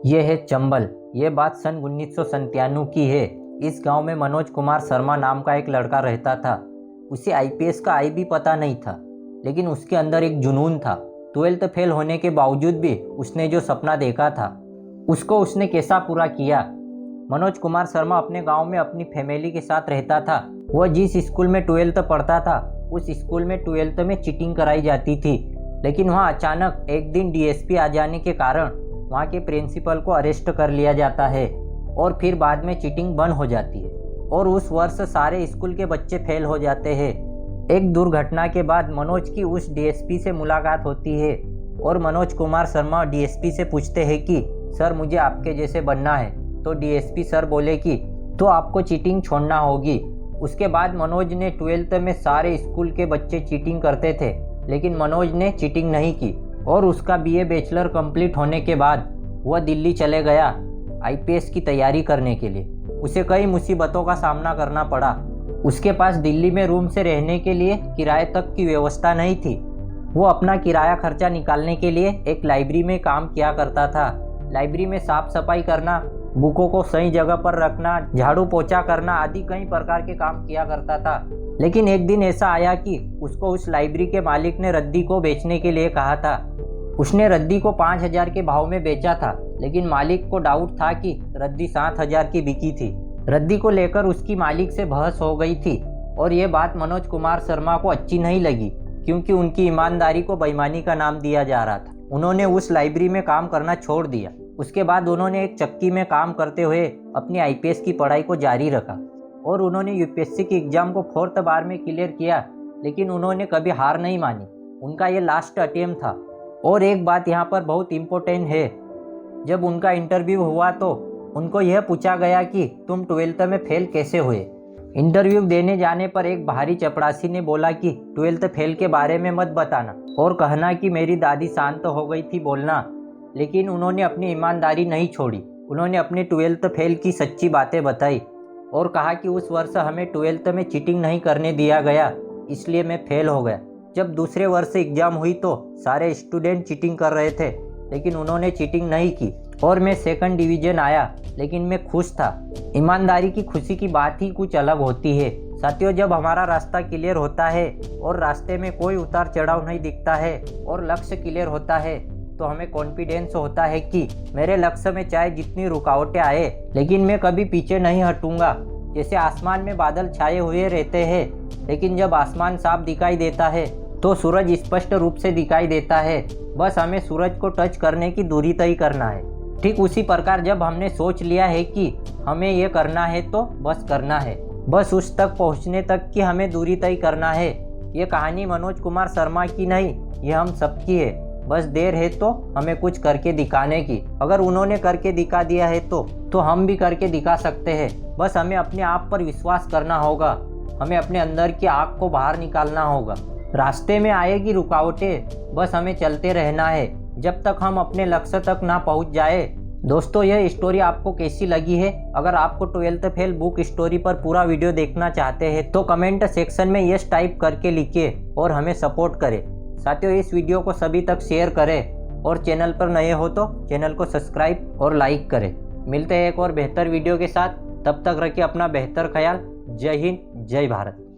ये है चंबल। ये बात सन 1997 की है। इस गांव में मनोज कुमार शर्मा नाम का एक लड़का रहता था। उसे आईपीएस का आई भी पता नहीं था, लेकिन उसके अंदर एक जुनून था। 12th फेल होने के बावजूद भी उसने जो सपना देखा था उसको उसने कैसा पूरा किया। मनोज कुमार शर्मा अपने गांव में अपनी फैमिली के साथ रहता था। वह जिस स्कूल में 12th पढ़ता था उस स्कूल में 12th में चीटिंग कराई जाती थी, लेकिन वहाँ अचानक एक दिन डीएसपी आ जाने के कारण वहाँ के प्रिंसिपल को अरेस्ट कर लिया जाता है और फिर बाद में चीटिंग बंद हो जाती है और उस वर्ष सारे स्कूल के बच्चे फेल हो जाते हैं। एक दुर्घटना के बाद मनोज की उस डीएसपी से मुलाकात होती है और मनोज कुमार शर्मा डीएसपी से पूछते हैं कि सर मुझे आपके जैसे बनना है। तो डीएसपी सर बोले कि तो आपको चीटिंग छोड़ना होगी। उसके बाद मनोज ने 12th में सारे स्कूल के बच्चे चीटिंग करते थे, लेकिन मनोज ने चीटिंग नहीं की और उसका बीए बैचलर कंप्लीट होने के बाद वह दिल्ली चले गया आईपीएस की तैयारी करने के लिए। उसे कई मुसीबतों का सामना करना पड़ा। उसके पास दिल्ली में रूम से रहने के लिए किराए तक की व्यवस्था नहीं थी। वो अपना किराया खर्चा निकालने के लिए एक लाइब्रेरी में काम किया करता था। लाइब्रेरी में साफ सफाई करना, बुकों को सही जगह पर रखना, झाड़ू पोछा करना आदि कई प्रकार के काम किया करता था। लेकिन एक दिन ऐसा आया कि उसको उस लाइब्रेरी के मालिक ने रद्दी को बेचने के लिए कहा था। उसने रद्दी को 5,000 के भाव में बेचा था, लेकिन मालिक को डाउट था कि रद्दी 7,000 की बिकी थी। रद्दी को लेकर उसकी मालिक से बहस हो गई थी और ये बात मनोज कुमार शर्मा को अच्छी नहीं लगी, क्योंकि उनकी ईमानदारी को बेईमानी का नाम दिया जा रहा था। उन्होंने उस लाइब्रेरी में काम करना छोड़ दिया। उसके बाद उन्होंने एक चक्की में काम करते हुए अपनी आईपीएस की पढ़ाई को जारी रखा और उन्होंने यूपीएससी की एग्जाम को 4th बार में क्लियर किया, लेकिन उन्होंने कभी हार नहीं मानी। उनका ये लास्ट अटेम्प्ट था। और एक बात यहाँ पर बहुत इम्पोर्टेंट है, जब उनका इंटरव्यू हुआ तो उनको यह पूछा गया कि तुम 12th में फेल कैसे हुए। इंटरव्यू देने जाने पर एक बाहरी चपरासी ने बोला कि 12th फेल के बारे में मत बताना और कहना कि मेरी दादी शांत हो गई थी बोलना। लेकिन उन्होंने अपनी ईमानदारी नहीं छोड़ी। उन्होंने अपने 12th फेल की सच्ची बातें बताई और कहा कि उस वर्ष हमें 12th में चीटिंग नहीं करने दिया गया, इसलिए मैं फेल हो गया। जब दूसरे वर्ष एग्जाम हुई तो सारे स्टूडेंट चीटिंग कर रहे थे, लेकिन उन्होंने चीटिंग नहीं की और मैं 2nd डिवीजन आया, लेकिन मैं खुश था। ईमानदारी की खुशी की बात ही कुछ अलग होती है। साथियों, जब हमारा रास्ता क्लियर होता है और रास्ते में कोई उतार चढ़ाव नहीं दिखता है और लक्ष्य क्लियर होता है, तो हमें कॉन्फिडेंस होता है कि मेरे लक्ष्य में चाहे जितनी रुकावटें आए, लेकिन मैं कभी पीछे नहीं हटूंगा। जैसे आसमान में बादल छाए हुए रहते हैं, लेकिन जब आसमान साफ दिखाई देता है तो सूरज स्पष्ट रूप से दिखाई देता है। बस हमें सूरज को टच करने की दूरी तय करना है। ठीक उसी प्रकार जब हमने सोच लिया है कि हमें ये करना है तो बस करना है। बस उस तक पहुंचने तक की हमें दूरी तय करना है। ये कहानी मनोज कुमार शर्मा की नहीं, ये हम सबकी है। बस देर है तो हमें कुछ करके दिखाने की। अगर उन्होंने करके दिखा दिया है तो हम भी करके दिखा सकते हैं। बस हमें अपने आप पर विश्वास करना होगा। हमें अपने अंदर की आग को बाहर निकालना होगा। रास्ते में आएगी रुकावटें, बस हमें चलते रहना है जब तक हम अपने लक्ष्य तक ना पहुंच जाए। दोस्तों, यह स्टोरी आपको कैसी लगी है? अगर आपको 12th फेल बुक स्टोरी पर पूरा वीडियो देखना चाहते हैं तो कमेंट सेक्शन में यस टाइप करके लिखिए और हमें सपोर्ट करें। साथियों, इस वीडियो को सभी तक शेयर करें और चैनल पर नए हो तो चैनल को सब्सक्राइब और लाइक करें। मिलते हैं एक और बेहतर वीडियो के साथ। तब तक रखिए अपना बेहतर ख्याल। जय हिंद, जय भारत।